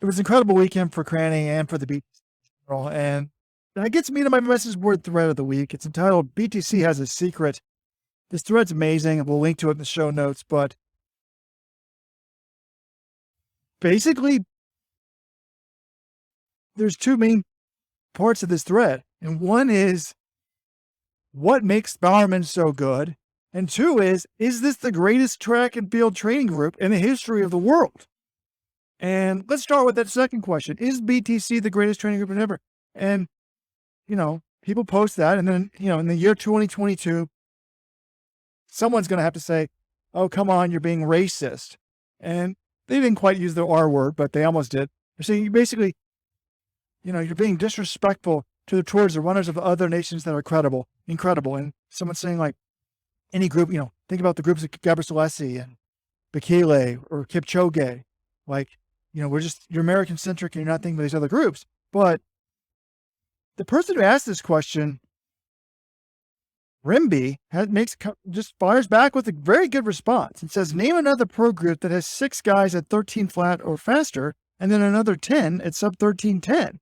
it was an incredible weekend for Cranny and for the BTC. And that gets me to my message board thread of the week. It's entitled BTC Has a Secret. This thread's amazing. We'll link to it in the show notes, but basically there's two main parts of this thread. And one is what makes Bowerman so good? And two is this the greatest track and field training group in the history of the world? And let's start with that second question. Is BTC the greatest training group ever? And, people post that. And then, in the year 2022, someone's going to have to say, oh, come on, you're being racist. And they didn't quite use the R word, but they almost did. They're saying you basically, you're being disrespectful towards the runners of other nations that are incredible. And someone's saying like any group, think about the groups of Gabriel Selassie and Bekele or Kipchoge. Like, you're American centric and you're not thinking about these other groups. But the person who asked this question, Rimby, just fires back with a very good response and says, name another pro group that has 6 guys at 13 flat or faster, and then another 10 at sub 13:10.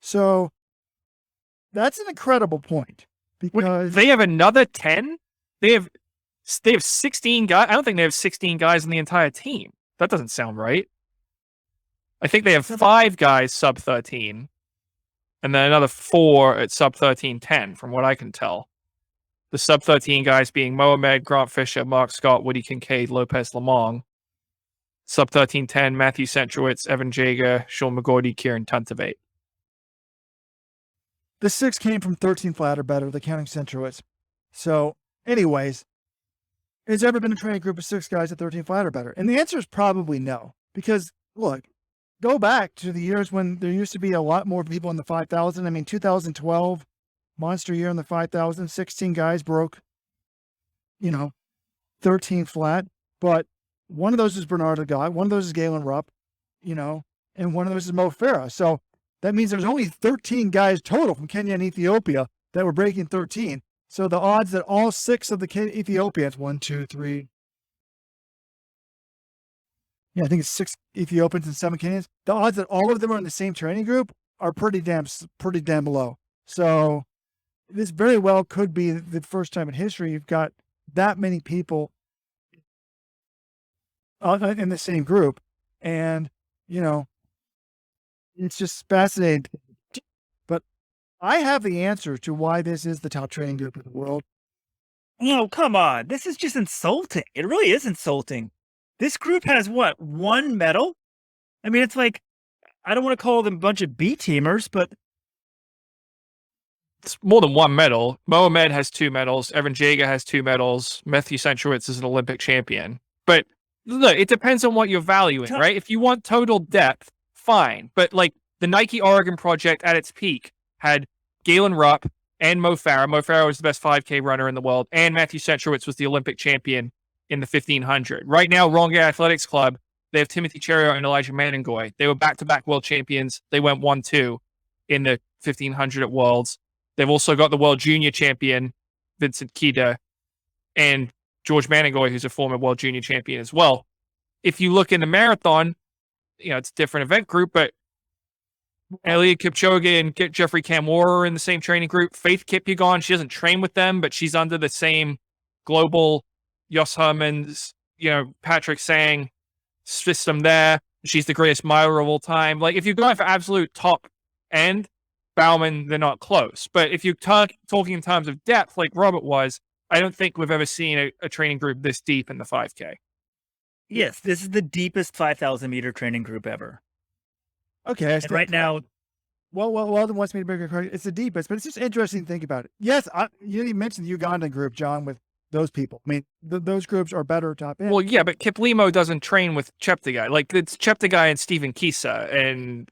So that's an incredible point because they have another 10. They have 16 guys. I don't think they have 16 guys in the entire team. That doesn't sound right. I think they have 5 guys sub 13, and then another 4 at sub 13:10, from what I can tell. The sub 13 guys being Mohamed, Grant Fisher, Mark Scott, Woody Kincaid, Lopez Lamong. Sub 13:10, Matthew Centrowitz, Evan Jager, Sean McGordy, Kieran Tuntavate. The 6 came from 13 flat or better, the counting Centrowitz. So, anyways, has there ever been a training group of 6 guys at 13 flat or better? And the answer is probably no. Because, look, go back to the years when there used to be a lot more people in the 5,000. I mean, 2012, monster year in the 5,000, 16 guys broke, 13 flat. But one of those is Bernard Agai, one of those is Galen Rupp, and one of those is Mo Farah. So that means there's only 13 guys total from Kenya and Ethiopia that were breaking 13. So the odds that all 6 of the Ethiopians, 1, 2, 3, I think it's 6 Ethiopians and 7 Kenyans. The odds that all of them are in the same training group are pretty damn low. So this very well could be the first time in history you've got that many people in the same group. And, it's just fascinating. But I have the answer to why this is the top training group in the world. Oh, come on. This is just insulting. It really is insulting. This group has what? 1 medal? I mean, it's like, I don't want to call them a bunch of B-teamers, but it's more than 1 medal. Mohamed has 2 medals. Evan Jager has 2 medals. Matthew Centrowitz is an Olympic champion. But look, it depends on what you're valuing, right? If you want total depth, fine. But like the Nike Oregon project at its peak had Galen Rupp and Mo Farah. Mo Farah was the best 5K runner in the world, and Matthew Centrowitz was the Olympic champion in the 1500. Right now, Ronge Athletics Club, they have Timothy Cheruiyot and Elijah Manengoy. They were back-to-back world champions. They went 1-2 in the 1500 at Worlds. They've also got the world junior champion, Vincent Kida, and George Manengoy, who's a former world junior champion as well. If you look in the marathon, it's a different event group, but Eliud Kipchoge and Jeffrey Kamworor are in the same training group. Faith Kipyegon, she doesn't train with them, but she's under the same global Jos Hermans, Patrick Sang system there. She's the greatest miler of all time. Like, if you're going for absolute top end, Bowerman, they're not close. But if you're talking in terms of depth, like Robert was, I don't think we've ever seen a training group this deep in the 5K. Yes, this is the deepest 5,000 meter training group ever. Okay. And right now, Weldon wants me to bring a it's the deepest, but it's just interesting to think about it. Yes, you mentioned the Ugandan group, John, with those people. I mean, those groups are better top end. Well, yeah, but Kiplimo doesn't train with Cheptegei. Like, it's Cheptegei and Stephen Kisa, and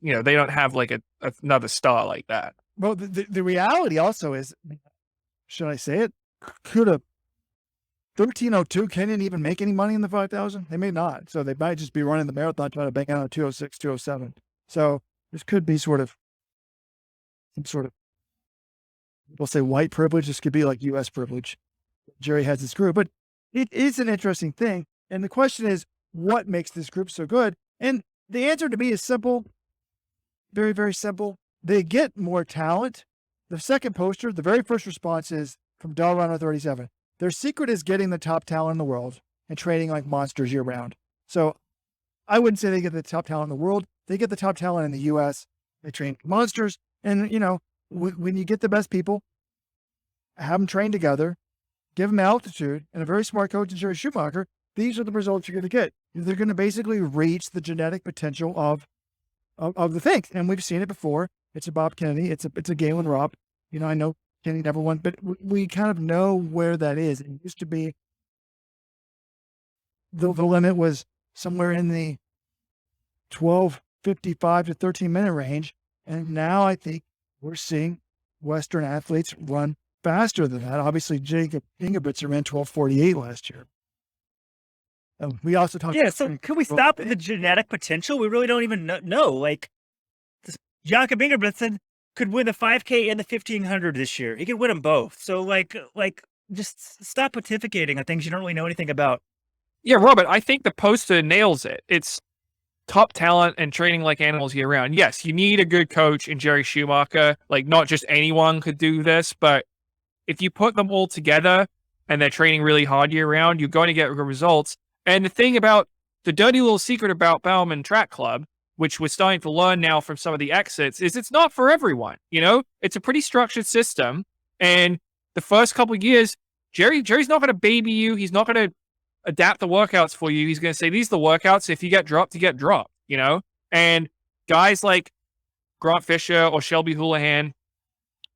they don't have like another star like that. Well, the reality also is, should I say it? Could a 1302 Kenyan even make any money in the 5,000? They may not. So they might just be running the marathon trying to bang out a 206, 207. So this could be some sort of, we'll say white privilege. This could be like U.S. privilege. Jerry has this group, but it is an interesting thing. And the question is, what makes this group so good? And The answer to me is simple. Very, very simple. They get more talent. The second poster, the very first response is from Delrunner 37. Their secret is getting the top talent in the world and training like monsters year round. So I wouldn't say they get the top talent in the world. They get the top talent in the U.S. They train monsters. And, when you get the best people, have them train together, give them altitude, and a very smart coach in Jerry Schumacher, these are the results you're going to get. They're going to basically reach the genetic potential of the things. And we've seen it before. It's a Bob Kennedy. It's a Galen Rupp. I know Kennedy never won, but we kind of know where that is. It used to be the limit was somewhere in the 12:55 to 13-minute range. And now I think we're seeing Western athletes run faster than that. Obviously, Jacob Ingebrigtsen ran 12:48 last year. We also talked. Yeah, so can we stop the genetic potential? We really don't even know. Like, Jakob Ingebrigtsen could win the 5K and the 1500 this year. He could win them both. So, just stop pontificating on things you don't really know anything about. Yeah, Robert, I think the poster nails it. It's top talent and training like animals year round. Yes, you need a good coach in Jerry Schumacher. Like, not just anyone could do this, but if you put them all together and they're training really hard year round, you're going to get good results. And the thing about the dirty little secret about Bowerman Track Club, which we're starting to learn now from some of the exits, is it's not for everyone. It's a pretty structured system. And the first couple of years, Jerry's not going to baby you. He's not going to adapt the workouts for you. He's going to say, these are the workouts. If you get dropped, you get dropped, And guys like Grant Fisher or Shelby Houlihan,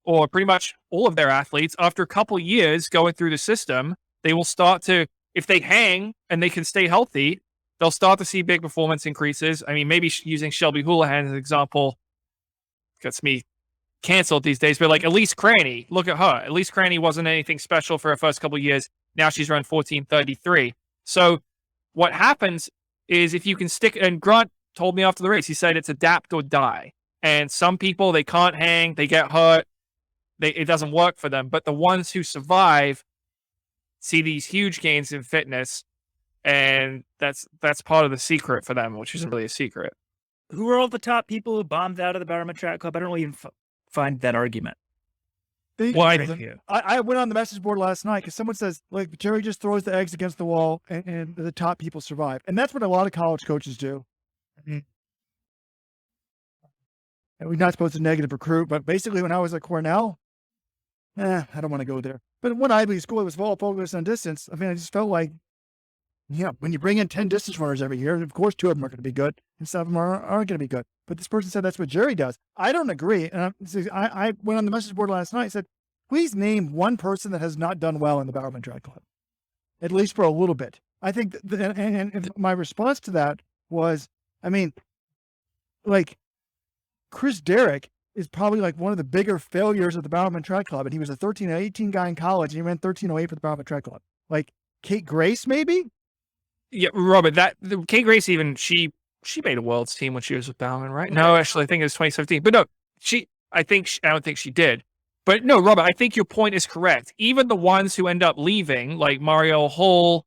or pretty much all of their athletes, after a couple of years going through the system, they will start to, if they hang and they can stay healthy, they'll start to see big performance increases. I mean, maybe using Shelby Houlihan as an example gets me canceled these days, but like Elise Cranny, look at her. Elise Cranny wasn't anything special for her first couple of years. Now she's run 14:33. So what happens is if you can stick, and Grant told me after the race, he said it's adapt or die. And some people, they can't hang, they get hurt, it doesn't work for them. But the ones who survive see these huge gains in fitness, and that's part of the secret for them, which isn't really a secret. Who are all the top people who bombed out of the Bowerman Track Club? I don't really even find that argument. I went on the message board last night because someone says, like, Jerry just throws the eggs against the wall and the top people survive. And that's what a lot of college coaches do. And we're not supposed to negative recruit, but basically when I was at Cornell, I don't want to go there. But when Ivy School, it was all focused on distance. I mean, I just felt like, when you bring in 10 distance runners every year, of course, 2 of them are going to be good and some of them aren't going to be good. But this person said that's what Jerry does. I don't agree. And I went on the message board last night and said, please name one person that has not done well in the Bowerman Track Club, at least for a little bit. I think, and my response to that was, Chris Derrick is probably like one of the bigger failures of the Bowerman Track Club. And he was a 13-18 guy in college and he ran 13:08 for the Bowerman Track Club. Like Kate Grace, maybe? Yeah, Robert, Kate Grace, even she made a world's team when she was with Bowerman, right? No, actually, I think it was 2017. But no, I don't think she did. But no, Robert, I think your point is correct. Even the ones who end up leaving, like Mario Hull,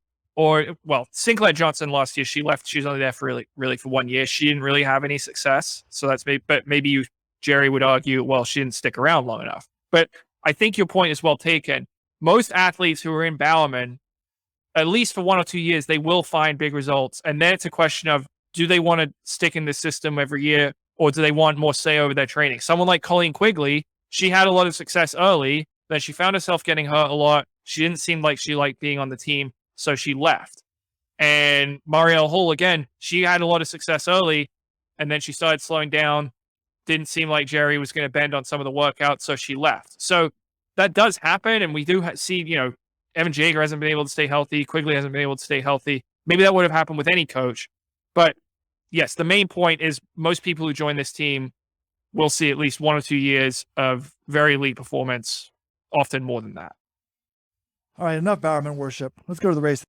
Sinclair Johnson last year, she left. She was only there for really for 1 year. She didn't really have any success. So that's maybe Jerry would argue, well, she didn't stick around long enough. But I think your point is well taken. Most athletes who are in Bowerman, at least for 1 or 2 years, they will find big results. And then it's a question of, do they want to stick in the system every year, or do they want more say over their training? Someone like Colleen Quigley, she had a lot of success early, then she found herself getting hurt a lot. She didn't seem like she liked being on the team, so she left. And Marielle Hull, again, she had a lot of success early, and then she started slowing down. Didn't seem like Jerry was going to bend on some of the workouts, so she left. So that does happen, and we do see, Evan Jaeger hasn't been able to stay healthy. Quigley hasn't been able to stay healthy. Maybe that would have happened with any coach. But yes, the main point is most people who join this team will see at least 1 or 2 years of very elite performance, often more than that. All right, enough Bowerman worship. Let's go to the race.